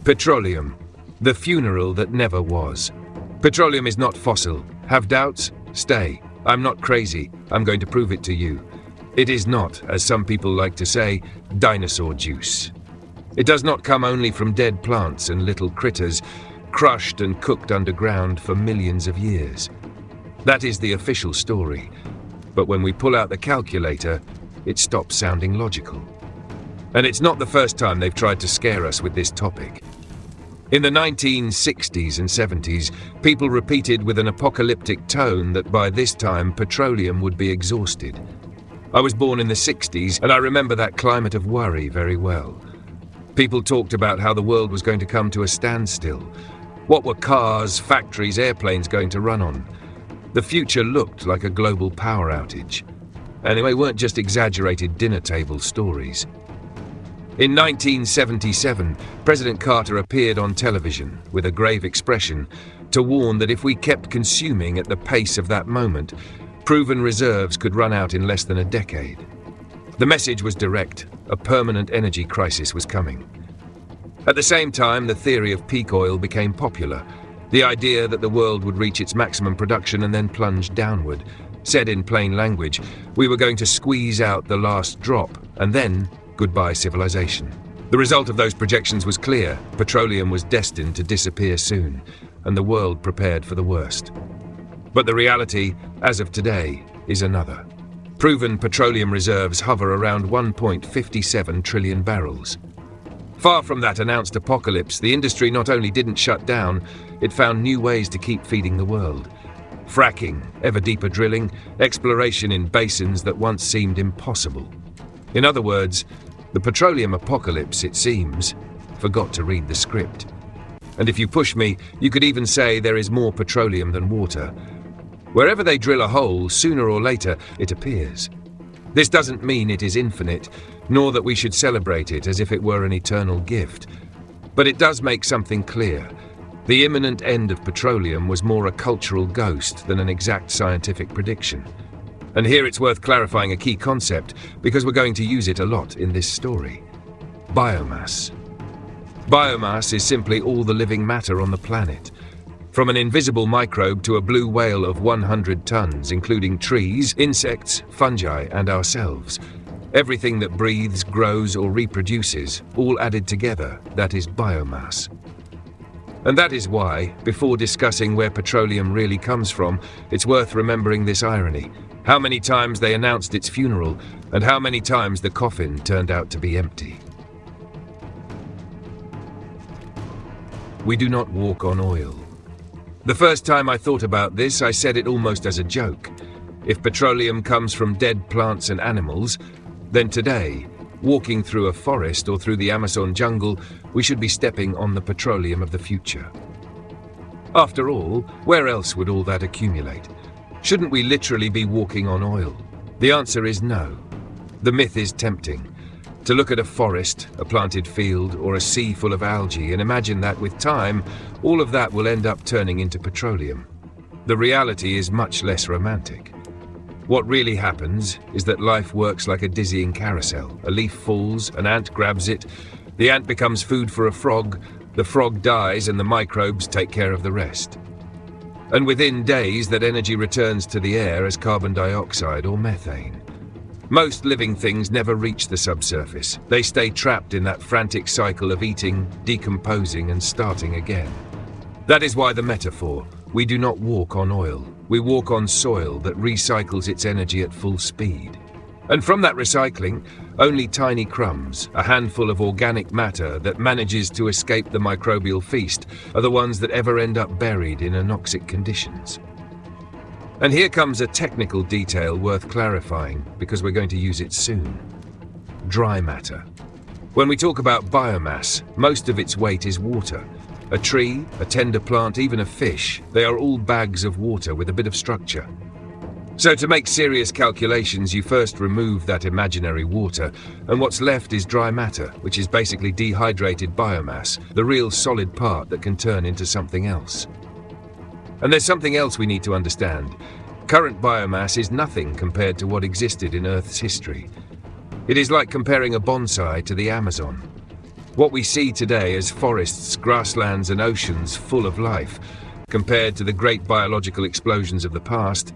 Petroleum, the funeral that never was. Petroleum is not fossil. Have doubts? Stay. I'm not crazy. I'm going to prove it to you. It is not, as some people like to say, dinosaur juice. It does not come only from dead plants and little critters, crushed and cooked underground for millions of years. That is the official story. But when we pull out the calculator, it stops sounding logical. And it's not the first time they've tried to scare us with this topic. In the 1960s and 70s, people repeated with an apocalyptic tone that by this time petroleum would be exhausted. I was born in the 60s, and I remember that climate of worry very well. People talked about how the world was going to come to a standstill. What were cars, factories, airplanes going to run on? The future looked like a global power outage. And they weren't just exaggerated dinner table stories. In 1977, President Carter appeared on television with a grave expression to warn that if we kept consuming at the pace of that moment, proven reserves could run out in less than a decade. The message was direct. A permanent energy crisis was coming. At the same time, the theory of peak oil became popular. The idea that the world would reach its maximum production and then plunge downward. Said in plain language, we were going to squeeze out the last drop, and then goodbye civilization. The result of those projections was clear. Petroleum was destined to disappear soon, and the world prepared for the worst. But the reality, as of today, is another. Proven petroleum reserves hover around 1.57 trillion barrels. Far from that announced apocalypse, the industry not only didn't shut down, it found new ways to keep feeding the world. Fracking, ever deeper drilling, exploration in basins that once seemed impossible. In other words, the petroleum apocalypse, it seems, forgot to read the script. And if you push me, you could even say there is more petroleum than water. Wherever they drill a hole, sooner or later, it appears. This doesn't mean it is infinite, nor that we should celebrate it as if it were an eternal gift. But it does make something clear. The imminent end of petroleum was more a cultural ghost than an exact scientific prediction. And here it's worth clarifying a key concept, because we're going to use it a lot in this story. Biomass. Biomass is simply all the living matter on the planet. From an invisible microbe to a blue whale of 100 tons, including trees, insects, fungi, and ourselves. Everything that breathes, grows, or reproduces, all added together, that is biomass. And that is why, before discussing where petroleum really comes from, it's worth remembering this irony. How many times they announced its funeral, and how many times the coffin turned out to be empty. We do not walk on oil. The first time I thought about this, I said it almost as a joke. If petroleum comes from dead plants and animals, then today, walking through a forest or through the Amazon jungle, we should be stepping on the petroleum of the future. After all, where else would all that accumulate? Shouldn't we literally be walking on oil? The answer is no. The myth is tempting. To look at a forest, a planted field, or a sea full of algae and imagine that with time, all of that will end up turning into petroleum. The reality is much less romantic. What really happens is that life works like a dizzying carousel. A leaf falls, an ant grabs it, the ant becomes food for a frog, the frog dies, and the microbes take care of the rest. And within days, that energy returns to the air as carbon dioxide or methane. Most living things never reach the subsurface. They stay trapped in that frantic cycle of eating, decomposing, and starting again. That is why the metaphor, we do not walk on oil. We walk on soil that recycles its energy at full speed. And from that recycling, only tiny crumbs, a handful of organic matter that manages to escape the microbial feast, are the ones that ever end up buried in anoxic conditions. And here comes a technical detail worth clarifying, because we're going to use it soon. Dry matter. When we talk about biomass, most of its weight is water. A tree, a tender plant, even a fish, they are all bags of water with a bit of structure. So to make serious calculations, you first remove that imaginary water, and what's left is dry matter, which is basically dehydrated biomass, the real solid part that can turn into something else. And there's something else we need to understand. Current biomass is nothing compared to what existed in Earth's history. It is like comparing a bonsai to the Amazon. What we see today as forests, grasslands, and oceans full of life, compared to the great biological explosions of the past,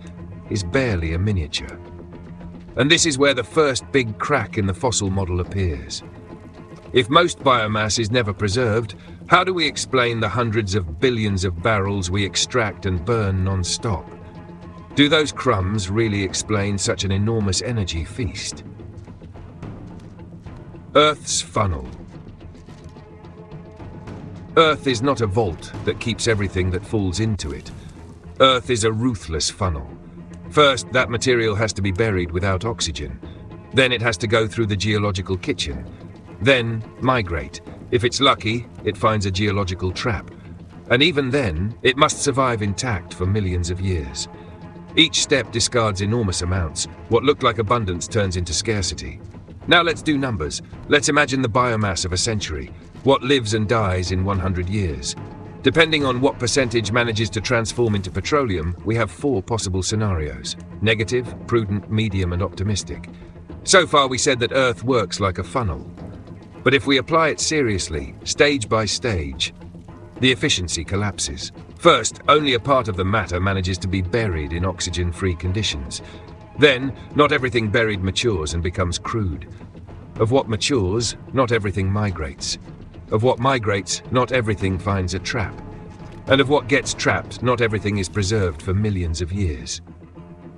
is barely a miniature. And this is where the first big crack in the fossil model appears. If most biomass is never preserved, how do we explain the hundreds of billions of barrels we extract and burn non-stop? Do those crumbs really explain such an enormous energy feast? Earth's funnel. Earth is not a vault that keeps everything that falls into it. Earth is a ruthless funnel. First, that material has to be buried without oxygen. Then it has to go through the geological kitchen. Then migrate. If it's lucky, it finds a geological trap. And even then, it must survive intact for millions of years. Each step discards enormous amounts. What looked like abundance turns into scarcity. Now let's do numbers. Let's imagine the biomass of a century. What lives and dies in 100 years. Depending on what percentage manages to transform into petroleum, we have 4 possible scenarios: negative, prudent, medium, and optimistic. So far we said that Earth works like a funnel. But if we apply it seriously, stage by stage, the efficiency collapses. First, only a part of the matter manages to be buried in oxygen-free conditions. Then, not everything buried matures and becomes crude. Of what matures, not everything migrates. Of what migrates, not everything finds a trap. And of what gets trapped, not everything is preserved for millions of years.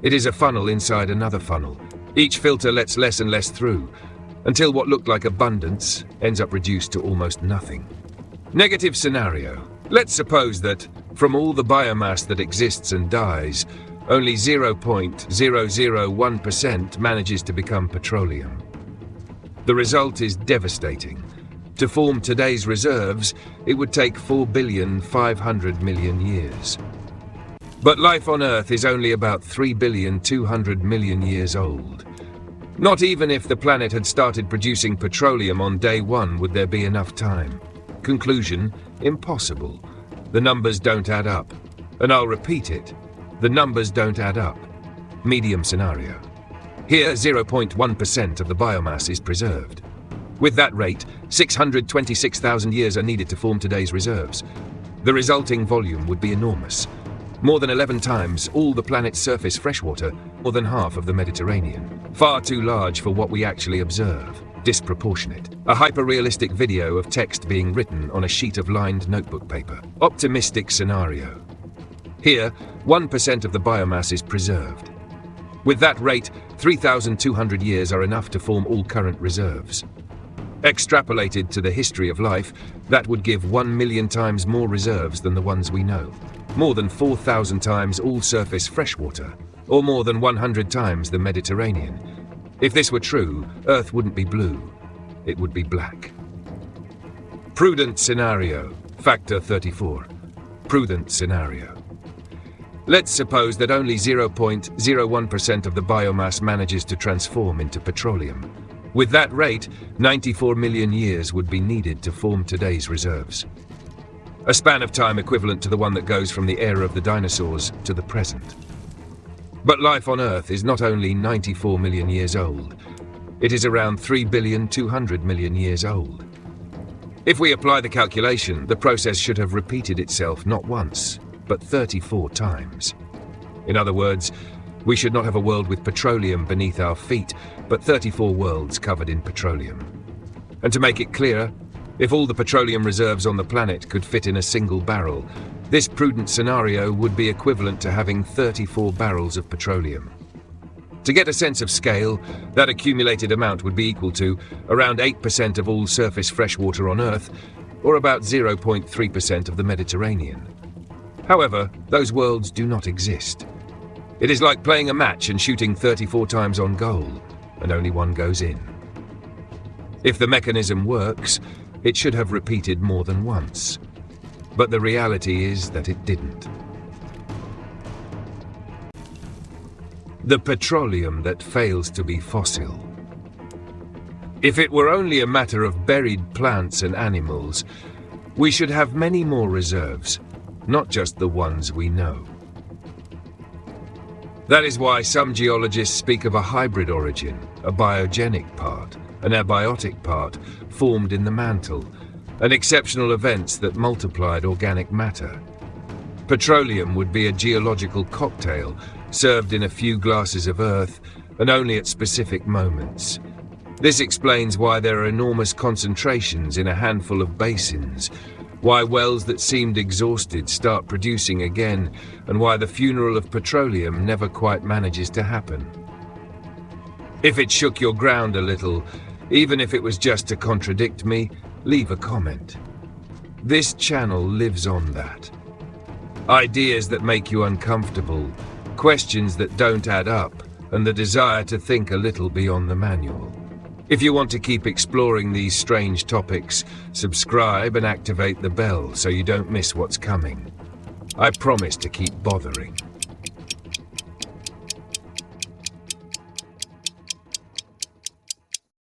It is a funnel inside another funnel. Each filter lets less and less through, until what looked like abundance ends up reduced to almost nothing. Negative scenario. Let's suppose that, from all the biomass that exists and dies, only 0.001% manages to become petroleum. The result is devastating. To form today's reserves, it would take 4,500,000,000 years. But life on Earth is only about 3,200,000,000 years old. Not even if the planet had started producing petroleum on day 1 would there be enough time. Conclusion: impossible. The numbers don't add up. And I'll repeat it. The numbers don't add up. Medium scenario. Here, 0.1% of the biomass is preserved. With that rate, 626,000 years are needed to form today's reserves. The resulting volume would be enormous. More than 11 times all the planet's surface freshwater, more than half of the Mediterranean. Far too large for what we actually observe. Disproportionate. A hyper-realistic video of text being written on a sheet of lined notebook paper. Optimistic scenario. Here, 1% of the biomass is preserved. With that rate, 3,200 years are enough to form all current reserves. Extrapolated to the history of life, that would give 1,000,000 times more reserves than the ones we know. More than 4,000 times all surface freshwater, or more than 100 times the Mediterranean. If this were true, Earth wouldn't be blue, it would be black. Prudent scenario, factor 34. Prudent scenario. Let's suppose that only 0.01% of the biomass manages to transform into petroleum. With that rate, 94 million years would be needed to form today's reserves. A span of time equivalent to the one that goes from the era of the dinosaurs to the present. But life on Earth is not only 94 million years old, it is around 3,200,000,000 years old. If we apply the calculation, the process should have repeated itself not once, but 34 times. In other words, we should not have a world with petroleum beneath our feet, but 34 worlds covered in petroleum. And to make it clearer, if all the petroleum reserves on the planet could fit in a single barrel, this prudent scenario would be equivalent to having 34 barrels of petroleum. To get a sense of scale, that accumulated amount would be equal to around 8% of all surface freshwater on Earth, or about 0.3% of the Mediterranean. However, those worlds do not exist. It is like playing a match and shooting 34 times on goal, and only one goes in. If the mechanism works, it should have repeated more than once. But the reality is that it didn't. The petroleum that fails to be fossil. If it were only a matter of buried plants and animals, we should have many more reserves, not just the ones we know. That is why some geologists speak of a hybrid origin, a biogenic part, an abiotic part, formed in the mantle, and exceptional events that multiplied organic matter. Petroleum would be a geological cocktail, served in a few glasses of earth, and only at specific moments. This explains why there are enormous concentrations in a handful of basins, why wells that seemed exhausted start producing again, and why the funeral of petroleum never quite manages to happen. If it shook your ground a little, even if it was just to contradict me, leave a comment. This channel lives on that. Ideas that make you uncomfortable, questions that don't add up, and the desire to think a little beyond the manual. If you want to keep exploring these strange topics, subscribe and activate the bell so you don't miss what's coming. I promise to keep bothering.